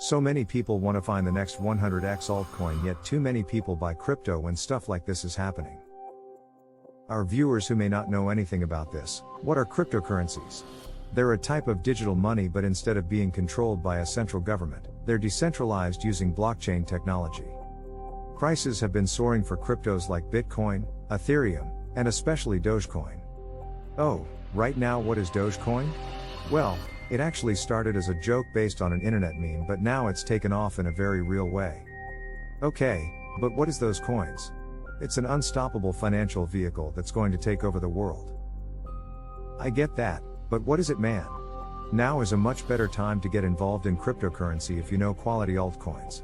So many people want to find the next 100x altcoin, yet too many people buy crypto when stuff like this is happening. Our viewers who may not know anything about this, what are cryptocurrencies? They're a type of digital money, but instead of being controlled by a central government, they're decentralized using blockchain technology. Prices have been soaring for cryptos like Bitcoin, Ethereum, and especially Dogecoin. Oh, right now what is Dogecoin? Well, it actually started as a joke based on an internet meme, but now it's taken off in a very real way. Okay, but what is those coins? It's an unstoppable financial vehicle that's going to take over the world. I get that, but what is it, man? Now is a much better time to get involved in cryptocurrency if you know quality altcoins.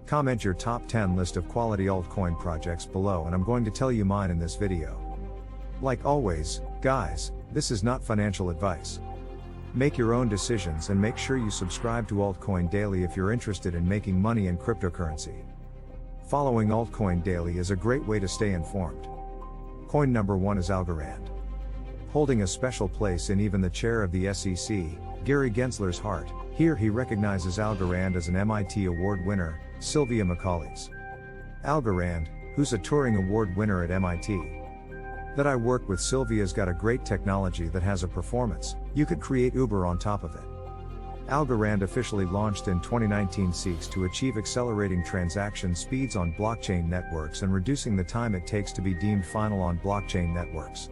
Comment your top 10 list of quality altcoin projects below and I'm going to tell you mine in this video. Like always, guys, this is not financial advice. Make your own decisions and make sure you subscribe to Altcoin Daily if you're interested in making money in cryptocurrency. Following Altcoin Daily is a great way to stay informed. Coin number 1 is Algorand. Holding a special place in even the chair of the SEC, Gary Gensler's heart, here he recognizes Algorand as an MIT award winner, Sylvia Macaulay's. Algorand, who's a Turing Award winner at MIT. That I work with. Sylvia's got a great technology that has a performance, you could create Uber on top of it. Algorand officially launched in 2019 seeks to achieve accelerating transaction speeds on blockchain networks and reducing the time it takes to be deemed final on blockchain networks.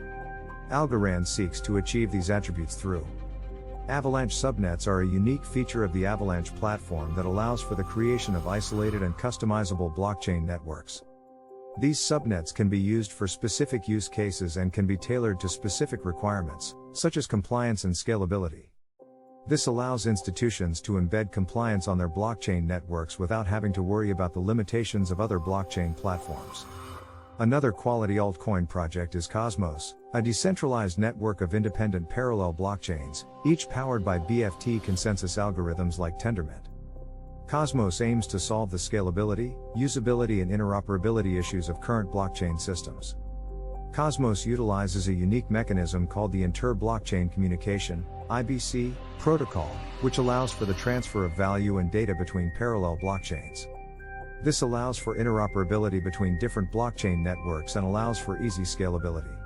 Algorand seeks to achieve these attributes through Avalanche subnets are a unique feature of the Avalanche platform that allows for the creation of isolated and customizable blockchain networks. These subnets can be used for specific use cases and can be tailored to specific requirements, such as compliance and scalability. This allows institutions to embed compliance on their blockchain networks without having to worry about the limitations of other blockchain platforms. Another quality altcoin project is Cosmos, a decentralized network of independent parallel blockchains, each powered by BFT consensus algorithms like Tendermint. Cosmos aims to solve the scalability, usability and interoperability issues of current blockchain systems. Cosmos utilizes a unique mechanism called the Inter-Blockchain Communication (IBC) protocol, which allows for the transfer of value and data between parallel blockchains. This allows for interoperability between different blockchain networks and allows for easy scalability.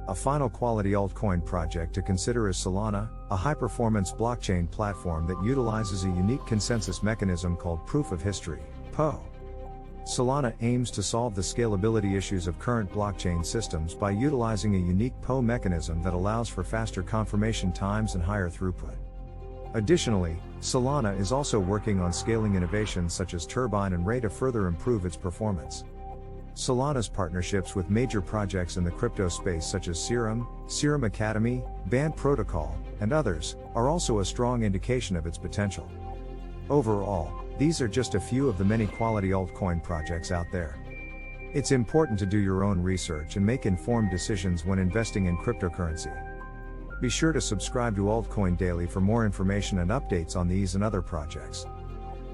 A final quality altcoin project to consider is Solana, a high-performance blockchain platform that utilizes a unique consensus mechanism called Proof of History (POH). Solana aims to solve the scalability issues of current blockchain systems by utilizing a unique POH mechanism that allows for faster confirmation times and higher throughput. Additionally, Solana is also working on scaling innovations such as Turbine and Ray to further improve its performance. Solana's partnerships with major projects in the crypto space such as Serum, Serum Academy, Band Protocol, and others, are also a strong indication of its potential. Overall, these are just a few of the many quality altcoin projects out there. It's important to do your own research and make informed decisions when investing in cryptocurrency. Be sure to subscribe to Altcoin Daily for more information and updates on these and other projects.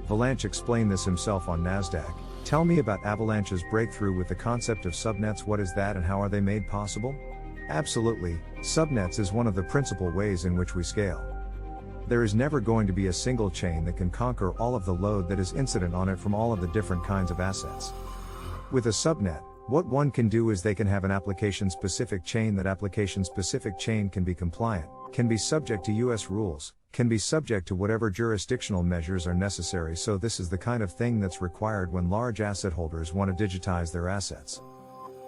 Avalanche explained this himself on Nasdaq. Tell me about Avalanche's breakthrough with the concept of subnets. What is that and how are they made possible? Absolutely, subnets is one of the principal ways in which we scale. There is never going to be a single chain that can conquer all of the load that is incident on it from all of the different kinds of assets. With a subnet, what one can do is they can have an application-specific chain. That application-specific chain can be compliant, can be subject to US rules, can be subject to whatever jurisdictional measures are necessary. So this is the kind of thing that's required when large asset holders want to digitize their assets.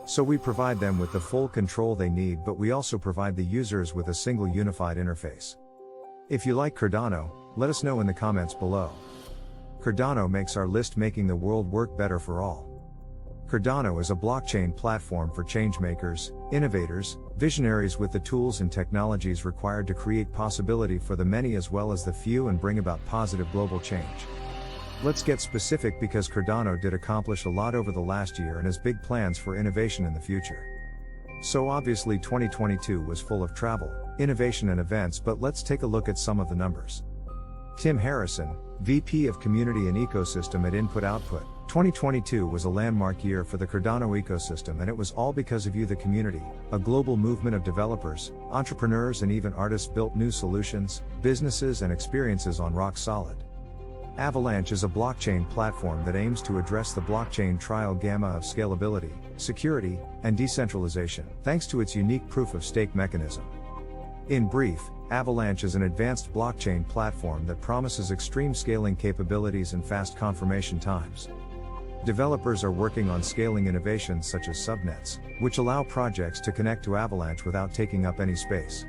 So we provide them with the full control they need, but we also provide the users with a single unified interface. If you like Cardano, let us know in the comments below. Cardano makes our list, making the world work better for all. Cardano is a blockchain platform for changemakers, innovators, visionaries with the tools and technologies required to create possibility for the many as well as the few and bring about positive global change. Let's get specific because Cardano did accomplish a lot over the last year and has big plans for innovation in the future. So obviously 2022 was full of travel, innovation and events, but let's take a look at some of the numbers. Tim Harrison, VP of Community and Ecosystem at Input Output, 2022 was a landmark year for the Cardano ecosystem, and it was all because of you, the community. A global movement of developers, entrepreneurs and even artists built new solutions, businesses and experiences on rock solid Avalanche is a blockchain platform that aims to address the blockchain trial gamma of scalability, security, and decentralization, thanks to its unique proof-of-stake mechanism. In brief, Avalanche is an advanced blockchain platform that promises extreme scaling capabilities and fast confirmation times. Developers are working on scaling innovations such as subnets, which allow projects to connect to Avalanche without taking up any space.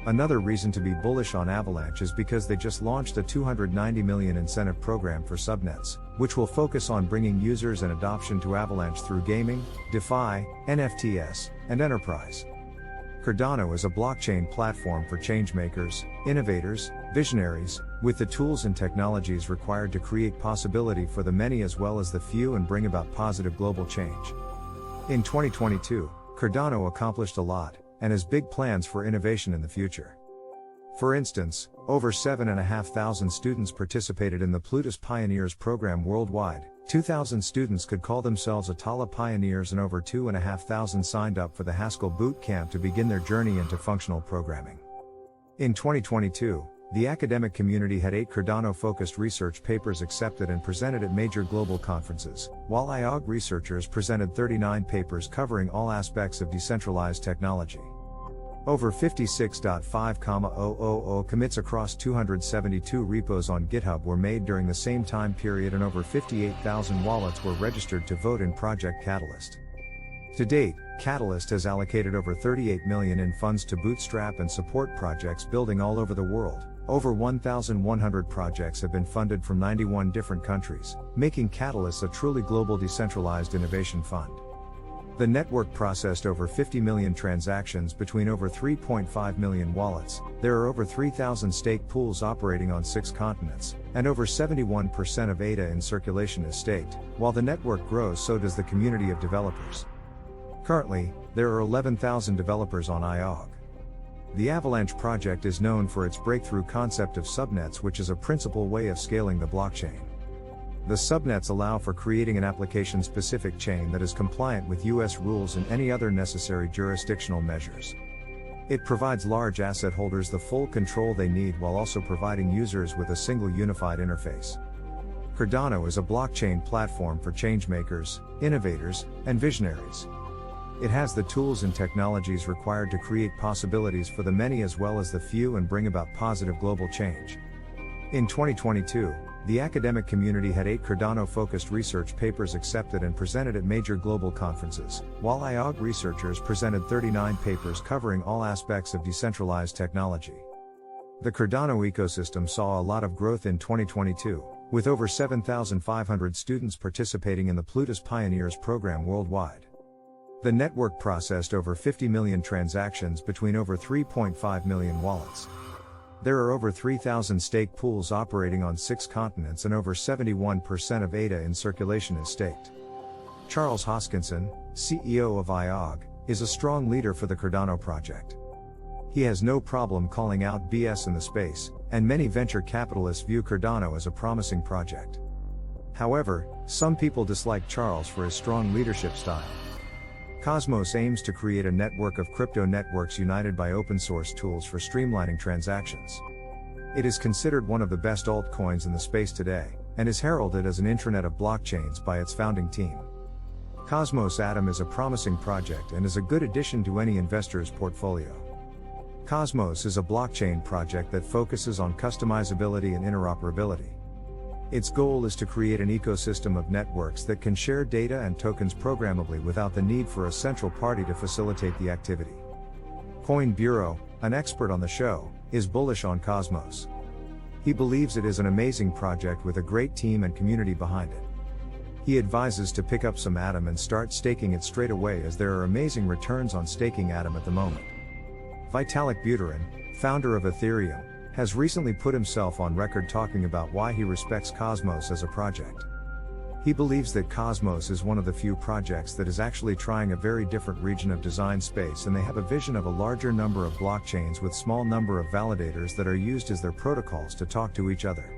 Another reason to be bullish on Avalanche is because they just launched a $290 million incentive program for subnets, which will focus on bringing users and adoption to Avalanche through gaming, DeFi, NFTs, and enterprise. Cardano is a blockchain platform for changemakers, innovators, visionaries, with the tools and technologies required to create possibility for the many as well as the few and bring about positive global change. In 2022, Cardano accomplished a lot, and has big plans for innovation in the future. For instance, over 7,500 students participated in the Plutus Pioneers program worldwide, 2,000 students could call themselves Atala Pioneers, and over 2,500 signed up for the Haskell Boot Camp to begin their journey into functional programming. In 2022, the academic community had 8 Cardano-focused research papers accepted and presented at major global conferences, while IOG researchers presented 39 papers covering all aspects of decentralized technology. Over 56.5,000 commits across 272 repos on GitHub were made during the same time period, and over 58,000 wallets were registered to vote in Project Catalyst. To date, Catalyst has allocated over $38 million in funds to bootstrap and support projects building all over the world. Over 1,100 projects have been funded from 91 different countries, making Catalyst a truly global decentralized innovation fund. The network processed over 50 million transactions between over 3.5 million wallets. There are over 3,000 stake pools operating on 6 continents, and over 71% of ADA in circulation is staked. While the network grows, so does the community of developers. Currently, there are 11,000 developers on IOG. The Avalanche project is known for its breakthrough concept of subnets, which is a principal way of scaling the blockchain. The subnets allow for creating an application-specific chain that is compliant with US rules and any other necessary jurisdictional measures. It provides large asset holders the full control they need while also providing users with a single unified interface. Cardano is a blockchain platform for changemakers, innovators, and visionaries. It has the tools and technologies required to create possibilities for the many as well as the few and bring about positive global change. In 2022, the academic community had 8 Cardano-focused research papers accepted and presented at major global conferences, while IOG researchers presented 39 papers covering all aspects of decentralized technology. The Cardano ecosystem saw a lot of growth in 2022, with over 7,500 students participating in the Plutus Pioneers program worldwide. The network processed over 50 million transactions between over 3.5 million wallets. There are over 3,000 stake pools operating on 6 continents, and over 71% of ADA in circulation is staked. Charles Hoskinson, CEO of IOG, is a strong leader for the Cardano project. He has no problem calling out BS in the space, and many venture capitalists view Cardano as a promising project. However, some people dislike Charles for his strong leadership style. Cosmos aims to create a network of crypto networks united by open source tools for streamlining transactions. It is considered one of the best altcoins in the space today, and is heralded as an intranet of blockchains by its founding team. Cosmos Atom is a promising project and is a good addition to any investor's portfolio. Cosmos is a blockchain project that focuses on customizability and interoperability. Its goal is to create an ecosystem of networks that can share data and tokens programmably without the need for a central party to facilitate the activity. Coin Bureau, an expert on the show, is bullish on Cosmos. He believes it is an amazing project with a great team and community behind it. He advises to pick up some Atom and start staking it straight away, as there are amazing returns on staking Atom at the moment. Vitalik Buterin, founder of Ethereum, has recently put himself on record talking about why he respects Cosmos as a project. He believes that Cosmos is one of the few projects that is actually trying a very different region of design space, and they have a vision of a larger number of blockchains with small number of validators that are used as their protocols to talk to each other.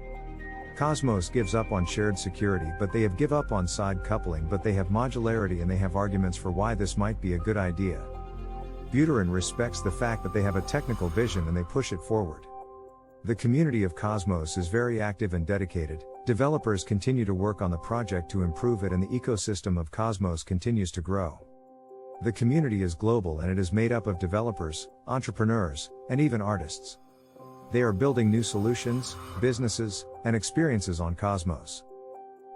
Cosmos gives up on shared security, but they have give up on side coupling, but they have modularity, and they have arguments for why this might be a good idea. Buterin respects the fact that they have a technical vision and they push it forward. The community of Cosmos is very active and dedicated, Developers continue to work on the project to improve it, and the ecosystem of Cosmos continues to grow. The community is global and it is made up of developers, entrepreneurs, and even artists. They are building new solutions, businesses, and experiences on Cosmos.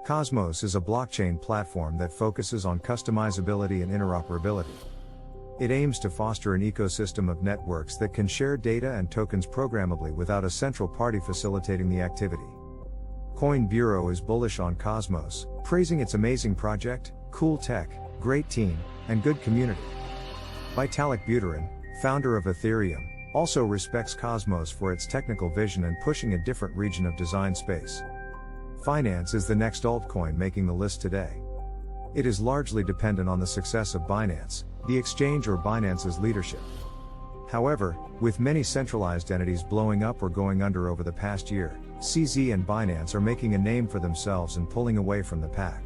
Cosmos is a blockchain platform that focuses on customizability and interoperability. It aims to foster an ecosystem of networks that can share data and tokens programmably without a central party facilitating the activity. Coin Bureau is bullish on Cosmos, praising its amazing project, cool tech, great team, and good community. Vitalik Buterin, founder of Ethereum, also respects Cosmos for its technical vision and pushing a different region of design space. Finance is the next altcoin making the list today. It is largely dependent on the success of Binance, the exchange, or Binance's leadership. However, with many centralized entities blowing up or going under over the past year, CZ and Binance are making a name for themselves and pulling away from the pack.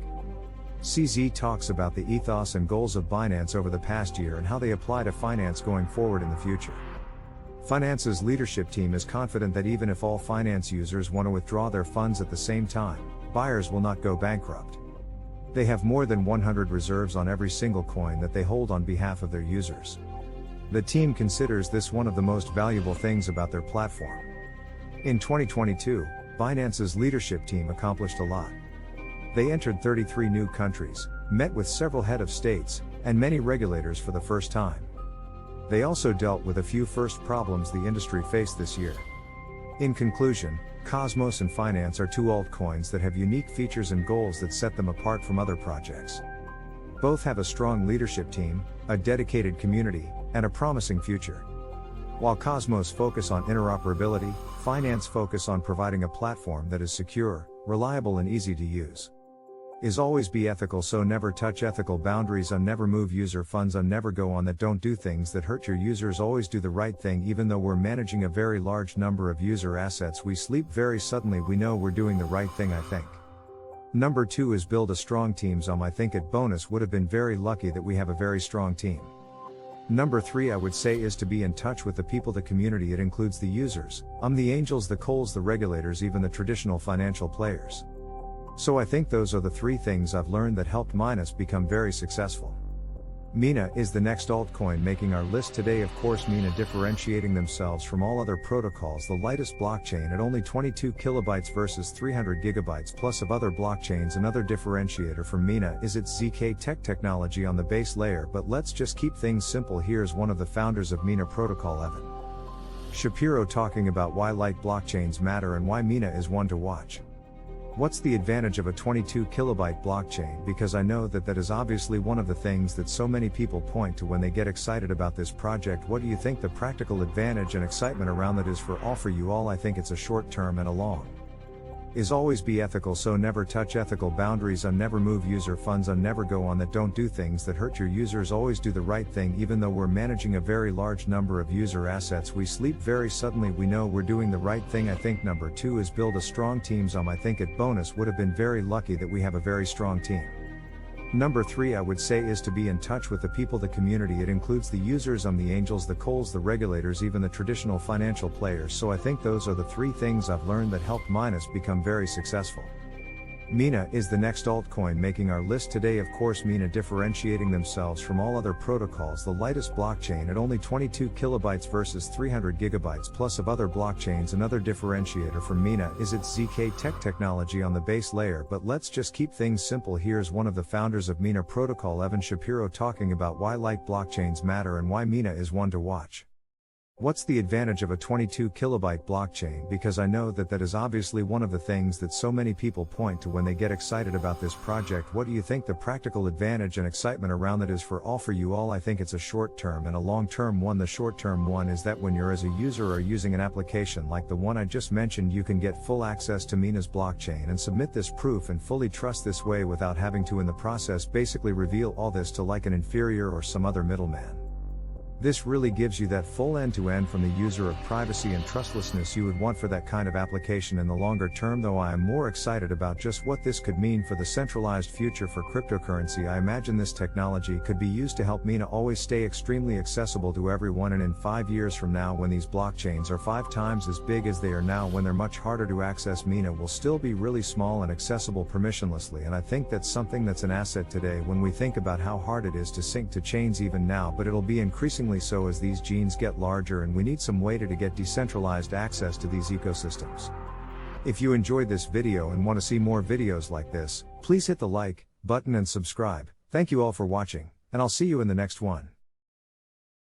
CZ talks about the ethos and goals of Binance over the past year and how they apply to finance going forward in the future. Finance's leadership team is confident that even if all finance users want to withdraw their funds at the same time, buyers will not go bankrupt. They have more than 100 reserves on every single coin that they hold on behalf of their users. The team considers this one of the most valuable things about their platform. In 2022, Binance's leadership team accomplished a lot. They entered 33 new countries, met with several head of states, and many regulators for the first time. They also dealt with a few first problems the industry faced this year. In conclusion, Cosmos and Finance are two altcoins that have unique features and goals that set them apart from other projects. Both have a strong leadership team, a dedicated community, and a promising future. While Cosmos focus on interoperability, Finance focus on providing a platform that is secure, reliable, and easy to use. Is always be ethical, so never touch ethical boundaries, never move user funds, never go on that don't do things that hurt your users, always do the right thing. Even though we're managing a very large number of user assets, we sleep very suddenly, we know we're doing the right thing, I think. Number 2 is build a strong teams. I think it bonus would have been very lucky that we have a very strong team. Number 3 I would say is to be in touch with the people, the community. It includes the users, the angels, the coals, the regulators, even the traditional financial players. So I think those are the 3 things I've learned that helped Mina become very successful. Mina is the next altcoin making our list today. Of course, Mina differentiating themselves from all other protocols, the lightest blockchain at only 22 kilobytes versus 300 gigabytes plus of other blockchains. Another differentiator from Mina is its ZK tech technology on the base layer, but let's just keep things simple. Here's one of the founders of Mina protocol, Evan Shapiro, talking about why light blockchains matter and why Mina is one to watch. What's the advantage of a 22 kilobyte blockchain? Because I know that is obviously one of the things that so many people point to when they get excited about this project. What do you think the practical advantage and excitement around that is for you all? I think it's a short term and a long. Is always be ethical, so never touch ethical boundaries, never move user funds, never go on that don't do things that hurt your users, always do the right thing. Even though we're managing a very large number of user assets, we sleep very suddenly, we know we're doing the right thing, I think. Number 2 is build a strong teams. I think it bonus would have been very lucky that we have a very strong team. Number 3 I would say is to be in touch with the people, the community. It includes the users, the angels, the coals, the regulators, even the traditional financial players. So I think those are the 3 things I've learned that helped Mina become very successful. Mina is the next altcoin making our list today. Of course, Mina differentiating themselves from all other protocols, the lightest blockchain at only 22 kilobytes versus 300 gigabytes plus of other blockchains. Another differentiator from Mina is its ZK tech technology on the base layer, but let's just keep things simple. Here's one of the founders of Mina protocol, Evan Shapiro, talking about why light blockchains matter and why Mina is one to watch. What's the advantage of a 22 kilobyte blockchain? Because I know that is obviously one of the things that so many people point to when they get excited about this project. What do you think the practical advantage and excitement around that is for you all? I think it's a short term and a long term one. The short term one is that when you're as a user or using an application like the one I just mentioned, you can get full access to Mina's blockchain and submit this proof and fully trust this way without having to in the process basically reveal all this to like an inferior or some other middleman. This really gives you that full end-to-end from the user of privacy and trustlessness you would want for that kind of application in the longer term. Though I am more excited about just what this could mean for the centralized future for cryptocurrency. I imagine this technology could be used to help Mina always stay extremely accessible to everyone, and in 5 years from now, when these blockchains are 5 times as big as they are now, when they're much harder to access, Mina will still be really small and accessible permissionlessly. And I think that's something that's an asset today when we think about how hard it is to sync to chains even now, but it'll be increasingly so as these genes get larger and we need some way to get decentralized access to these ecosystems. If you enjoyed this video and want to see more videos like this, please hit the like button and subscribe. Thank you all for watching, and I'll see you in the next one.